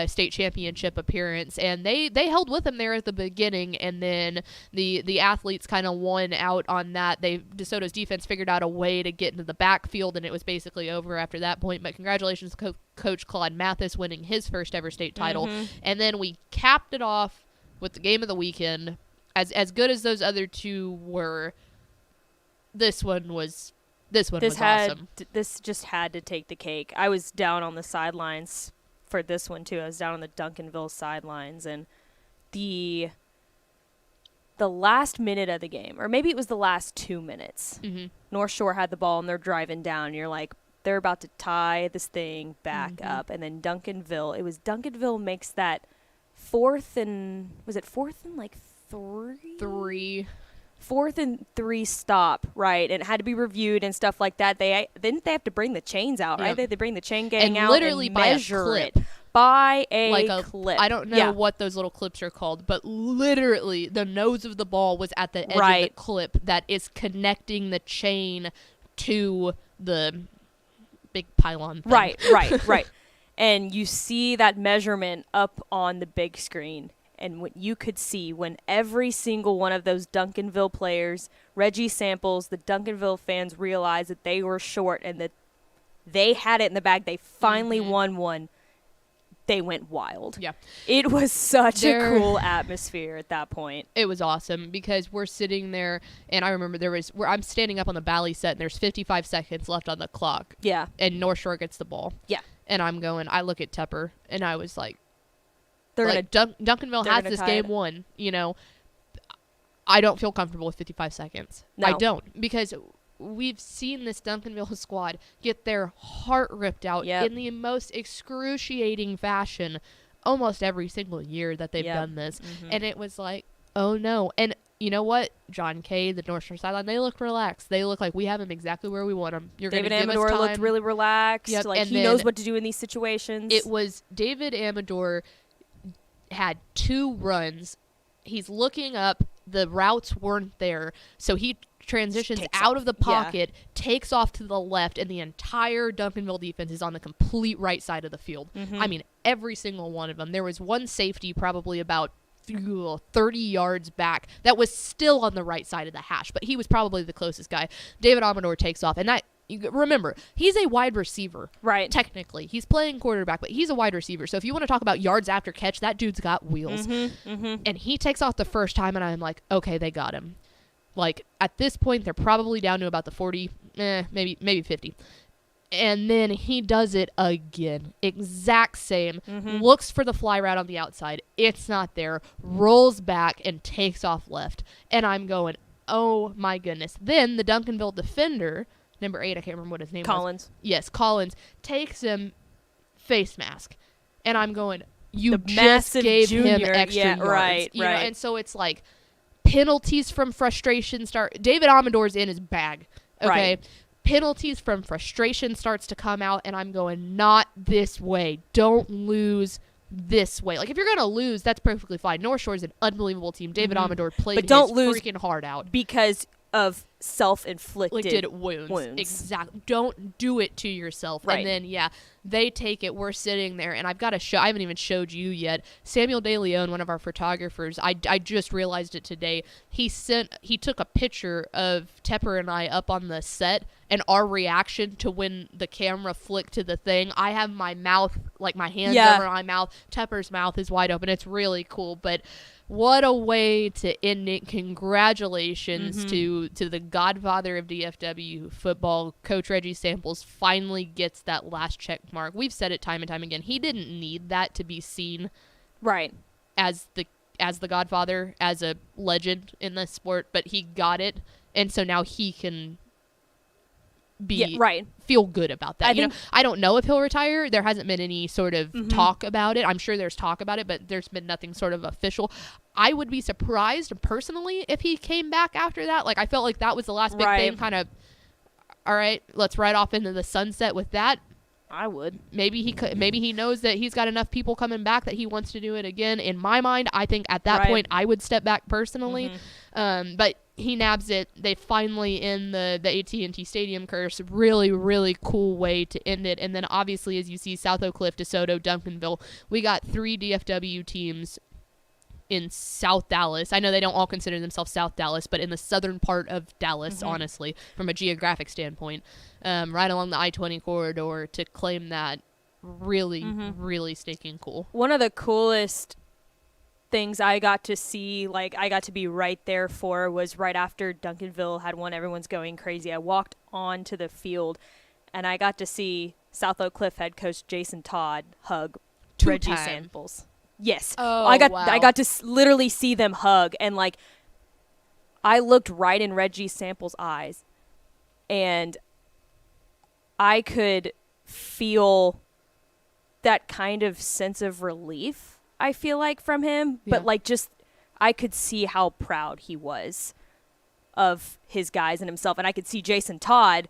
state championship appearance, and they held with them there at the beginning, and then the athletes kind of won out on that. DeSoto's defense figured out a way to get into the backfield, and it was basically over after that point. But congratulations to Coach Claude Mathis winning his first ever state title. And then we capped it off with the game of the weekend. As good as those other two were, this one was awesome. This just had to take the cake. I was down on the sidelines for this one too. I was down on the Duncanville sidelines, and the last minute of the game, or maybe it was the last 2 minutes, North Shore had the ball and they're driving down. And you're like, they're about to tie this thing back up, and then Duncanville makes that fourth and like three? Fourth and 3 stop, right? And it had to be reviewed and stuff like that. Didn't they have to bring the chains out, right? They bring the chain gang out literally and by a measure clip. it by a like clip. I don't know what those little clips are called, but literally the nose of the ball was at the edge of the clip that is connecting the chain to the big pylon thing. Right. And you see that measurement up on the big screen. And what you could see when every single one of those Duncanville players, Reggie Samples, the Duncanville fans realized that they were short and that they had it in the bag. They finally won one. They went wild. Yeah. It was such a cool atmosphere at that point. It was awesome because we're sitting there, and I remember I'm standing up on the Bally set, and there's 55 seconds left on the clock. Yeah. And North Shore gets the ball. Yeah. And I look at Tepper, and I was like, Duncanville they're has gonna this tie game it. won. I don't feel comfortable with 55 seconds. No. I don't, because we've seen this Duncanville squad get their heart ripped out in the most excruciating fashion almost every single year that they've done this. And it was like, oh no. And you know what? John Kay, the North Shore sideline, they look relaxed. They look like we have them exactly where we want them. David Amador looked really relaxed. Yep. Like, and he knows what to do in these situations. It was David Amador had 2 runs. He's looking up, the routes weren't there. So he transitions Takes out off. of the Yeah. pocket, takes off to the left, and the entire Duncanville defense is on the complete right side of the field. I mean, every single one of them. There was one safety probably about 30 yards back that was still on the right side of the hash, but he was probably the closest guy. David Amador takes off, and remember, he's a wide receiver. Right. Technically, he's playing quarterback, but he's a wide receiver. So if you want to talk about yards after catch, that dude's got wheels. And he takes off the first time, and I'm like, okay, they got him. Like, at this point, they're probably down to about the 40, maybe 50. And then he does it again. Exact same. Looks for the fly route on the outside. It's not there. Rolls back and takes off left. And I'm going, oh my goodness. Then the Duncanville defender, number 8, I can't remember what his name was. Collins. Yes, Collins, takes him face mask. And I'm going, you The just massive gave him junior. extra Yeah, yards. right, You know, right. and so it's like penalties from frustration start. David Amador's in his bag. Okay. Right. Penalties from frustration starts to come out, and I'm going, not this way. Don't lose this way. Like, if you're going to lose, that's perfectly fine. North Shore's an unbelievable team. David Amador played But don't his lose freaking heart out. Because of self-inflicted wounds. Exactly. Don't do it to yourself. Right. And then, yeah, they take it. We're sitting there, and I've got to show. I haven't even showed you yet. Samuel De Leon, one of our photographers, I just realized it today. He took a picture of Tepper and I up on the set, and our reaction to when the camera flicked to the thing. I have my mouth, like my hands over my mouth. Tepper's mouth is wide open. It's really cool, but what a way to end it. Congratulations to the godfather of DFW football. Coach Reggie Samples finally gets that last check mark. We've said it time and time again. He didn't need that to be seen Right. as the godfather, as a legend in this sport, but he got it, and so now he can feel good about that. I don't know if he'll retire. There hasn't been any sort of talk about it. I'm sure there's talk about it, but there's been nothing sort of official. I would be surprised personally if he came back after that. Like, I felt like that was the last big thing, kind of, all right, let's ride off into the sunset with that. I would. Maybe he knows that he's got enough people coming back that he wants to do it again. In my mind, I think at that point I would step back personally. But he nabs it. They finally end the AT&T Stadium curse. Really, really cool way to end it. And then obviously, as you see, South Oak Cliff, DeSoto, Duncanville, we got 3 DFW teams in South Dallas. I know they don't all consider themselves South Dallas, but in the southern part of Dallas, honestly, from a geographic standpoint, right along the I-20 corridor, to claim that. Really, really stinking cool. One of the coolest things I got to see, like I got to be right there for, was right after Duncanville had won. Everyone's going crazy. I walked onto the field, and I got to see South Oak Cliff head coach Jason Todd hug Reggie Two-time. Samples. Yes. Oh, I wow. got to literally see them hug, and like I looked right in Reggie Samples' eyes, and I could feel that kind of sense of relief, I feel like, from him. Yeah. But like, just I could see how proud he was of his guys and himself. And I could see Jason Todd,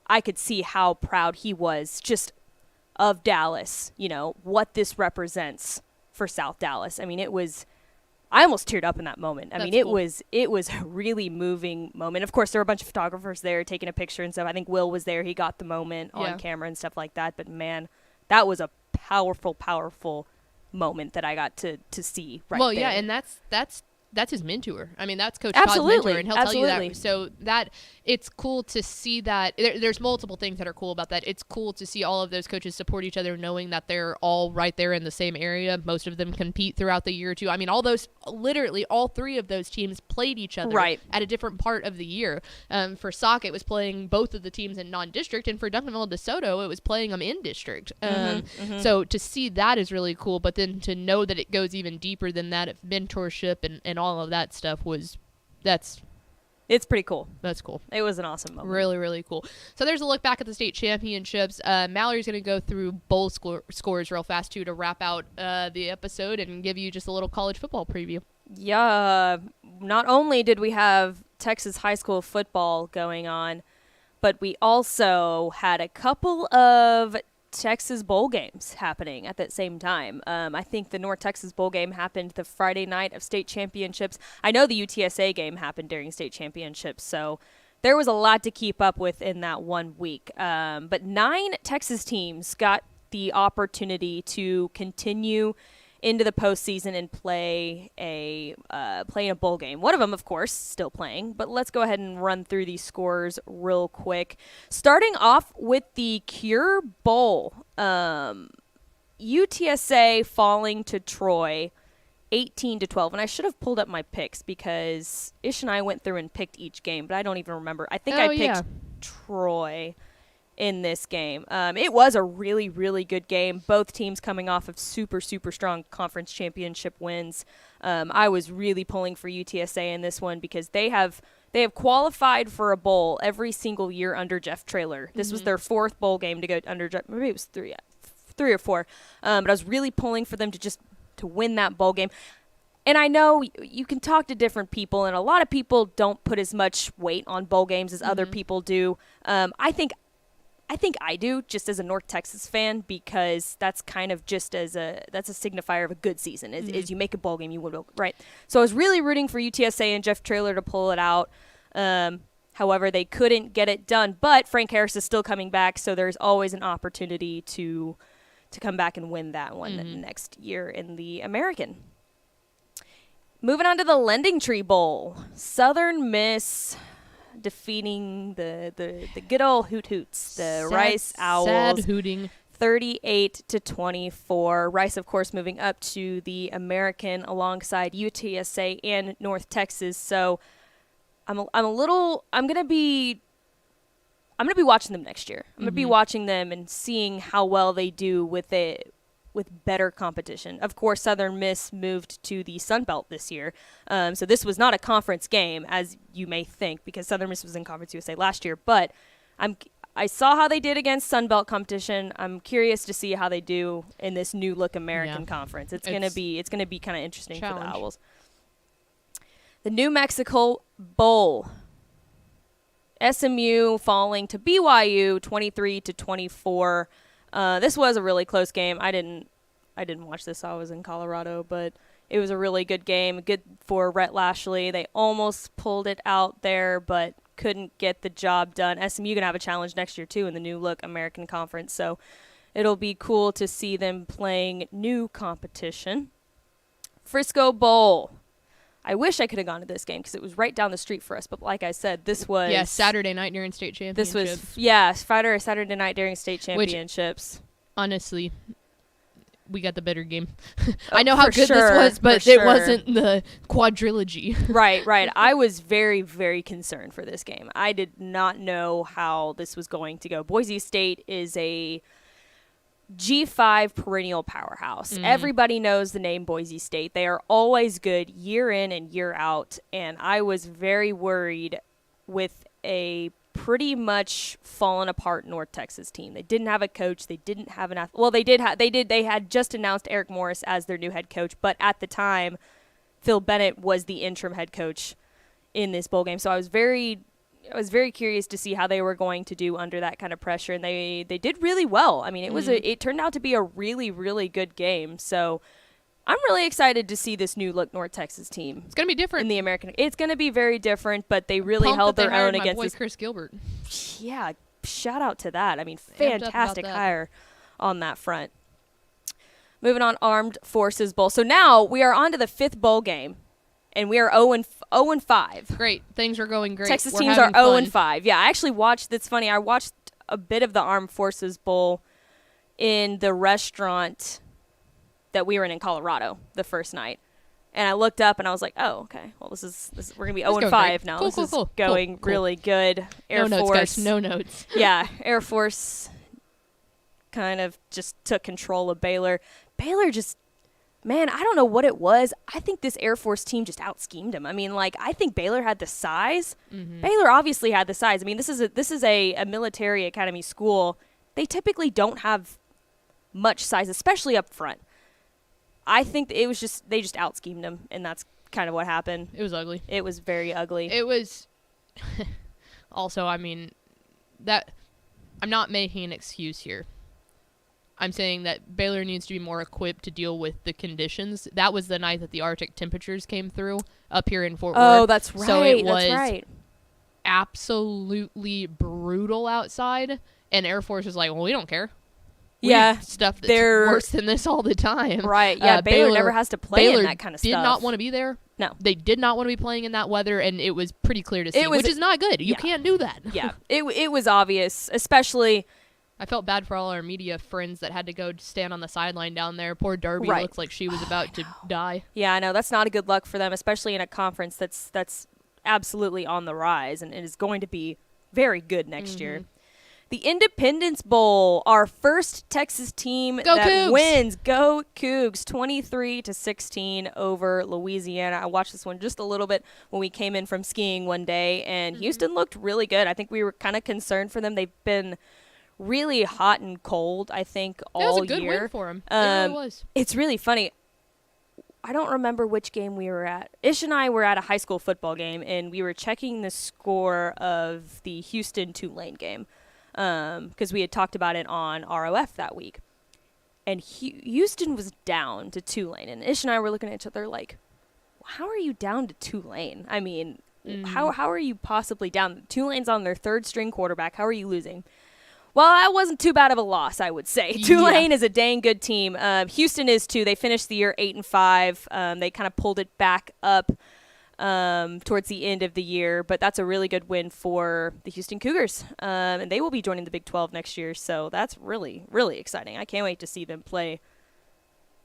I could see how proud he was just of Dallas, you know, what this represents for South Dallas. I mean, I almost teared up in that moment. I mean, That's cool. it was a really moving moment. Of course, there were a bunch of photographers there taking a picture and stuff. I think Will was there. He got the moment Yeah. on camera and stuff like that. But man, that was a powerful, powerful moment that I got to see right well, there. yeah, and that's his mentor. I mean, that's Coach Absolutely, Todd's mentor, and he'll tell you absolutely. that. So that it's cool to see that. There's multiple things that are cool about that. It's cool to see all of those coaches support each other, knowing that they're all right there in the same area. Most of them compete throughout the year too. I mean, literally all 3 of those teams played each other Right. at a different part of the year. For Sauk, it was playing both of the teams in non-district, and for Duncanville and DeSoto, it was playing them in district. So to see that is really cool, but then to know that it goes even deeper than that, of mentorship and all of that stuff It's pretty cool. that's cool. It was an awesome moment. Really, really cool. So there's a look back at the state championships. Mallory's going to go through bowl scores real fast, too, to wrap out the episode and give you just a little college football preview. Yeah, not only did we have Texas high school football going on, but we also had a couple of Texas bowl games happening at that same time. I think the North Texas bowl game happened the Friday night of state championships. I know the UTSA game happened during state championships, so there was a lot to keep up with in that 1 week. But 9 Texas teams got the opportunity to continue into the postseason and play in a bowl game. One of them, of course, still playing. But let's go ahead and run through these scores real quick. Starting off with the Cure Bowl, UTSA falling to Troy, 18-12. And I should have pulled up my picks because Ish and I went through and picked each game, but I don't even remember. I think I picked Troy in this game. It was a really, really good game. Both teams coming off of super, super strong conference championship wins. I was really pulling for UTSA in this one because they have qualified for a bowl every single year under Jeff Traylor. This was their 4th bowl game to go under Jeff. Maybe it was 3 or 4. But I was really pulling for them to win that bowl game. And I know you can talk to different people, and a lot of people don't put as much weight on bowl games as other people do. I think I do, just as a North Texas fan, because that's kind of just that's a signifier of a good season. Is you make a bowl game, you win, right? So I was really rooting for UTSA and Jeff Traylor to pull it out. However, they couldn't get it done. But Frank Harris is still coming back, so there's always an opportunity to come back and win that one next year in the American. Moving on to the Lending Tree Bowl, Southern Miss defeating the good old Hoot Hoots, the Rice Owls. Sad hooting. 38-24. Rice, of course, moving up to the American alongside UTSA and North Texas. So I'm gonna be watching them next year. I'm gonna be watching them and seeing how well they do with better competition. Of course, Southern Miss moved to the Sun Belt this year. So this was not a conference game, as you may think, because Southern Miss was in Conference USA last year. But I saw how they did against Sun Belt competition. I'm curious to see how they do in this new look American conference. It's gonna be kind of interesting for the Owls. The New Mexico Bowl. SMU falling to BYU 23-24. This was a really close game. I didn't watch this. I was in Colorado, but it was a really good game. Good for Rhett Lashley. They almost pulled it out there, but couldn't get the job done. SMU gonna have a challenge next year too in the new look American Conference, so it'll be cool to see them playing new competition. Frisco Bowl. I wish I could have gone to this game because it was right down the street for us. But like I said, this was Saturday night during state championships. This was Saturday night during state championships. Which, honestly, we got the better game. I know how good this was, but it wasn't the quadrilogy. Right. I was very, very concerned for this game. I did not know how this was going to go. Boise State is a G5 perennial powerhouse. Everybody knows the name Boise State. They are always good year in and year out, and I was very worried with a pretty much fallen apart North Texas team. They didn't have a coach. They didn't have an they had just announced Eric Morris as their new head coach, but at the time Phil Bennett was the interim head coach in this bowl game. So I was very curious to see how they were going to do under that kind of pressure, and they did really well. I mean, it turned out to be a really, really good game. So I'm really excited to see this new look North Texas team. It's gonna be different in the American. It's gonna be very different, but they really held their own against this. Chris Gilbert. Yeah, shout out to that. I mean, fantastic hire on that front. Moving on, Armed Forces Bowl. So now we are on to the 5th bowl game. And we are 0-5. Great. Things are going great. Texas teams are 0-5. Yeah, I actually watched, that's funny, I watched a bit of the Armed Forces Bowl in the restaurant that we were in Colorado the first night. And I looked up and I was like, oh, okay. Well, this is we're going to be 0-5 now. This is going really good. Air Force. Notes, guys. No notes. Yeah, Air Force kind of just took control of Baylor. Baylor just, man, I don't know what it was. I think this Air Force team just out-schemed them. I mean, like, I think Baylor had the size. Baylor obviously had the size. I mean, this is a military academy school. They typically don't have much size, especially up front. I think it was just, they just out-schemed them, and that's kind of what happened. It was ugly. It was very ugly. It was also, I mean, that I'm not making an excuse here. I'm saying that Baylor needs to be more equipped to deal with the conditions. That was the night that the Arctic temperatures came through up here in Fort Worth. Oh, that's right. So it was that's right. absolutely brutal outside, and Air Force was like, well, we don't care. We Yeah, do stuff that's they're- worse than this all the time. Right. Yeah, Baylor never has to play Baylor in that kind of did stuff. not want to be there. No. They did not want to be playing in that weather, and it was pretty clear to see, It was- which is not good. You yeah. can't do that. Yeah, it was obvious, especially. I felt bad for all our media friends that had to go stand on the sideline down there. Poor Darby Right. looks like she was about to die. Yeah, I know that's not a good luck for them, especially in a conference that's absolutely on the rise and is going to be very good next year. The Independence Bowl, our first Texas team Go that Cougs! wins. Go Cougs, 23-16 over Louisiana. I watched this one just a little bit when we came in from skiing one day, and Houston looked really good. I think we were kind of concerned for them. They've been really hot and cold, I think, all year. It was a good win for them. It really was. It's really funny. I don't remember which game we were at. Ish and I were at a high school football game, and we were checking the score of the Houston-Tulane game because we had talked about it on ROF that week. And Houston was down to Tulane, and Ish and I were looking at each other like, how are you down to Tulane? I mean, how are you possibly down? Tulane's on their third-string quarterback. How are you losing? Well, that wasn't too bad of a loss, I would say. Tulane is a dang good team. Houston is too. They finished the year 8-5. They kind of pulled it back up towards the end of the year, but that's a really good win for the Houston Cougars, and they will be joining the Big 12 next year. So that's really, really exciting. I can't wait to see them play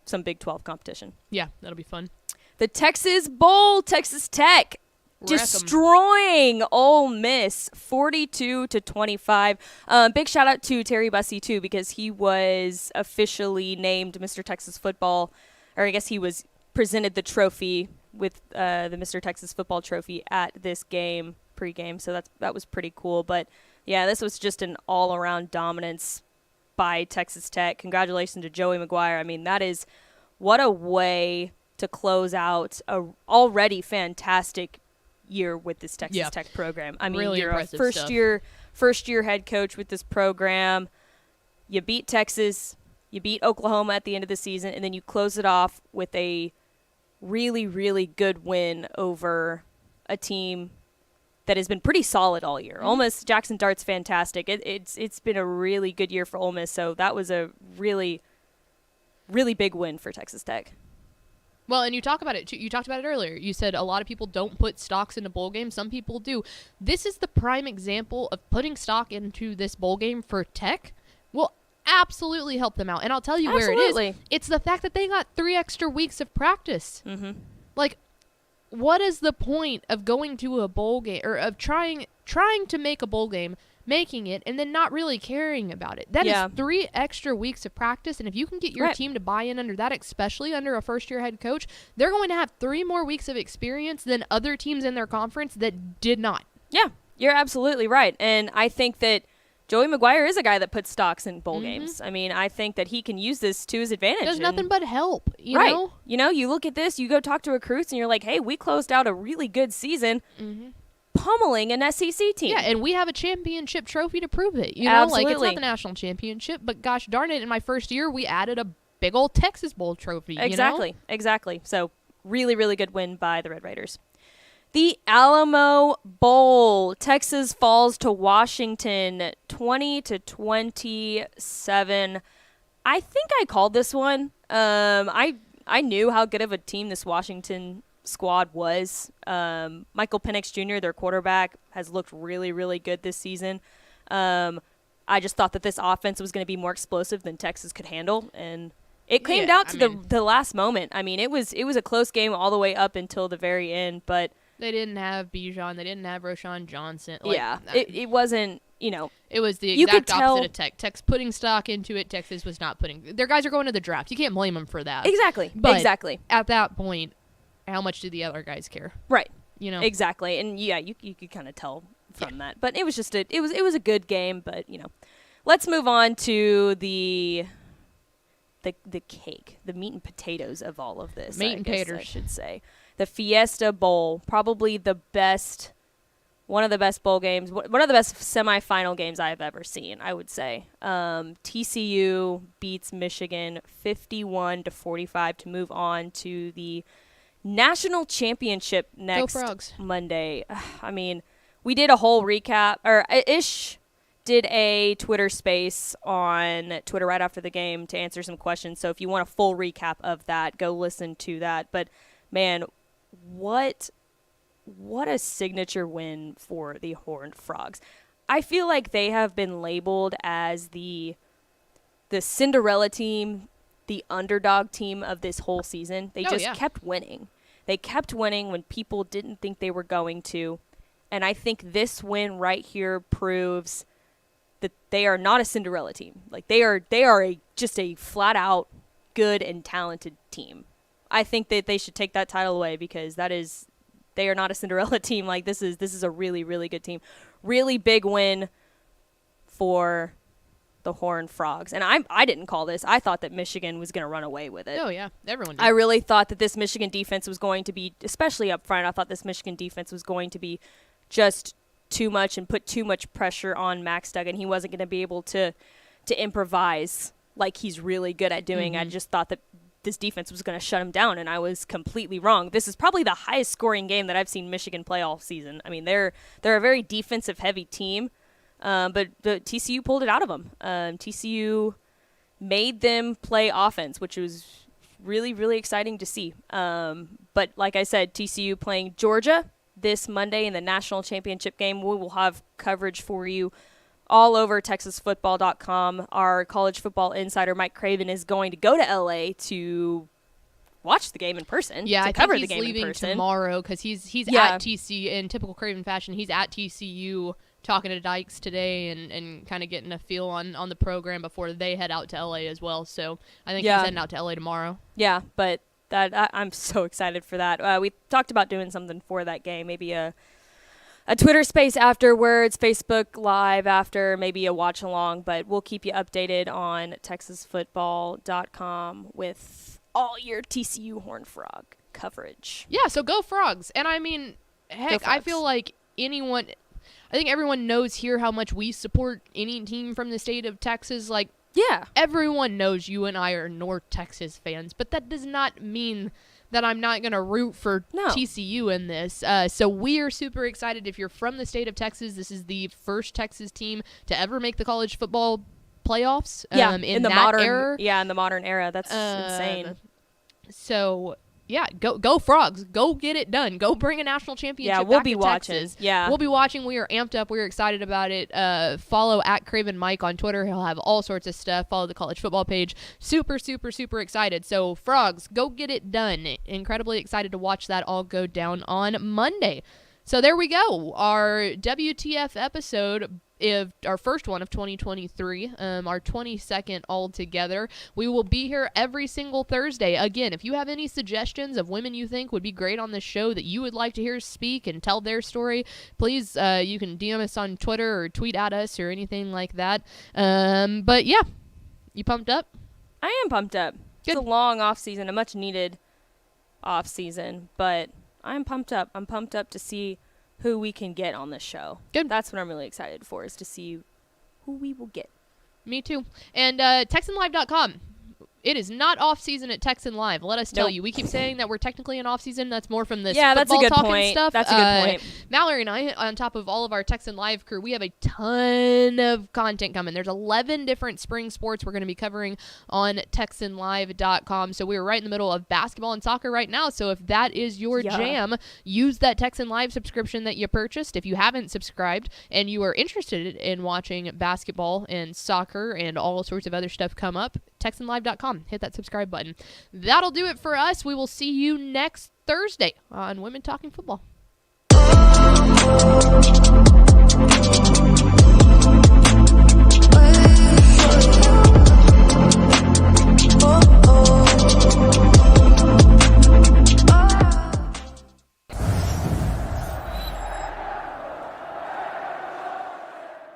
some Big 12 competition. Yeah, that'll be fun. The Texas Bowl, Texas Tech. Wreck 'em. Destroying Ole Miss 42-25. Big shout out to Terry Bussey too, because he was officially named Mr. Texas Football, or I guess he was presented the trophy with the Mr. Texas Football trophy at this game pregame. So that was pretty cool. But yeah, this was just an all around dominance by Texas Tech. Congratulations to Joey McGuire. I mean, that is what a way to close out a already fantastic year with this Texas Tech program. I mean, Really you're a impressive first year head coach with this program. You beat Texas, you beat Oklahoma at the end of the season, and then you close it off with a really, really good win over a team that has been pretty solid all year. Ole Miss, Jackson Dart's fantastic. It's been a really good year for Ole Miss, so that was a really, really big win for Texas Tech. Well, and you talk about it. You talked about it earlier. You said a lot of people don't put stocks into bowl games. Some people do. This is the prime example of putting stock into this bowl game for Tech. Will absolutely help them out. And I'll tell you where it is. It's the fact that they got 3 extra weeks of practice. Mm-hmm. Like, what is the point of going to a bowl game or of trying to make a bowl game, making it, and then not really caring about it? That is 3 extra weeks of practice, and if you can get your team to buy in under that, especially under a first-year head coach, they're going to have 3 more weeks of experience than other teams in their conference that did not. Yeah, you're absolutely right, and I think that Joey McGuire is a guy that puts stocks in bowl games. I mean, I think that he can use this to his advantage. Does nothing but help, you know? You know, you look at this, you go talk to recruits, and you're like, hey, we closed out a really good season. Pummeling an SEC team. Yeah, and we have a championship trophy to prove it. You know, like, it's not Absolutely. the national championship, but gosh darn it, in my first year, we added a big old Texas Bowl trophy. Exactly. So, really, really good win by the Red Raiders. The Alamo Bowl. Texas falls to Washington 20-27. I think I called this one. I knew how good of a team this Washington squad was. Michael Penix Jr., their quarterback, has looked really, really good this season. I just thought that this offense was going to be more explosive than Texas could handle, and it came down to the last moment. I mean, it was a close game all the way up until the very end, but they didn't have Bijan, they didn't have Roshan Johnson. It wasn't, you know. It was the you exact could tell- opposite of Tech. Tech's putting stock into it. Texas was not putting. Their guys are going to the draft. You can't blame them for that. Exactly. But exactly. At that point, how much do the other guys care? Right. You know. Exactly. And yeah, you could kind of tell from that. But it was just it was a good game, but you know. Let's move on to the cake, the meat and potatoes of all of this. Meat and I taters. should say. The Fiesta Bowl, probably the best one of the best bowl games, one of the best semifinal games I've ever seen, I would say. TCU beats Michigan 51-45 to move on to the national championship next Monday. I mean, we did a whole recap, or Ish did a Twitter space on Twitter right after the game to answer some questions. So if you want a full recap of that, go listen to that. But man, what a signature win for the Horned Frogs. I feel like they have been labeled as the Cinderella team, the underdog team of this whole season. They kept winning. They kept winning when people didn't think they were going to. And I think this win right here proves that they are not a Cinderella team. Like they are just a flat out good and talented team. I think that they should take that title away because they are not a Cinderella team. Like this is a really, really good team. Really big win for the Horned Frogs. And I didn't call this. I thought that Michigan was going to run away with it. Oh yeah, everyone did. I really thought that this Michigan defense was going to be, especially up front, I thought this Michigan defense was going to be just too much and put too much pressure on Max Duggan. He wasn't going to be able to improvise like he's really good at doing. Mm-hmm. I just thought that this defense was going to shut him down, and I was completely wrong. This is probably the highest scoring game that I've seen Michigan play all season. I mean, they're a very defensive heavy team, but TCU pulled it out of them. TCU made them play offense, which was really, really exciting to see. But like I said, TCU playing Georgia this Monday in the national championship game. We will have coverage for you all over TexasFootball.com. Our college football insider, Mike Craven, is going to go to LA to watch the game in person. Yeah, to I cover think the he's game in leaving person tomorrow because he's at TCU in typical Craven fashion. He's at TCU talking to Dykes today and kind of getting a feel on the program before they head out to LA as well. So I think he's heading out to LA tomorrow. Yeah, but I'm so excited for that. We talked about doing something for that game, maybe a Twitter space afterwards, Facebook Live after, maybe a watch along, but we'll keep you updated on TexasFootball.com with all your TCU Horned Frog coverage. Yeah, so go Frogs. And I mean, heck, I feel like I think everyone knows here how much we support any team from the state of Texas. Like, yeah, everyone knows you and I are North Texas fans, but that does not mean that I'm not going to root for TCU in this. So we are super excited. If you're from the state of Texas, this is the first Texas team to ever make the college football playoffs. In the modern era. Yeah, in the modern era. That's insane. So yeah, go Frogs. Go get it done. Go bring a national championship we'll back be to watching. Texas. Yeah. We'll be watching. We are amped up. We're excited about it. Follow at Craven Mike on Twitter. He'll have all sorts of stuff. Follow the college football page. Super, super, super excited. So, Frogs, go get it done. Incredibly excited to watch that all go down on Monday. So there we go. Our WTF episode, our first one of 2023, our 22nd altogether. We will be here every single Thursday. Again, if you have any suggestions of women you think would be great on this show that you would like to hear speak and tell their story, please, you can DM us on Twitter or tweet at us or anything like that. But yeah, you pumped up? I am pumped up. Good. It's a long off season, a much needed off season, but I'm pumped up. I'm pumped up to see who we can get on this show. Good. That's what I'm really excited for, is to see who we will get. Me too. And TexanLive.com. It is not off season at Texan Live. Let us tell you. We keep saying that we're technically in off season. That's more from this that's a football good talking point. stuff. That's a good point. Mallory and I, on top of all of our Texan Live crew, we have a ton of content coming. There's 11 different spring sports we're going to be covering on TexanLive.com. So we're right in the middle of basketball and soccer right now. So if that is your jam, use that Texan Live subscription that you purchased. If you haven't subscribed and you are interested in watching basketball and soccer and all sorts of other stuff come up, TexanLive.com. Hit that subscribe button. That'll do it for us. We will see you next Thursday on Women Talking Football.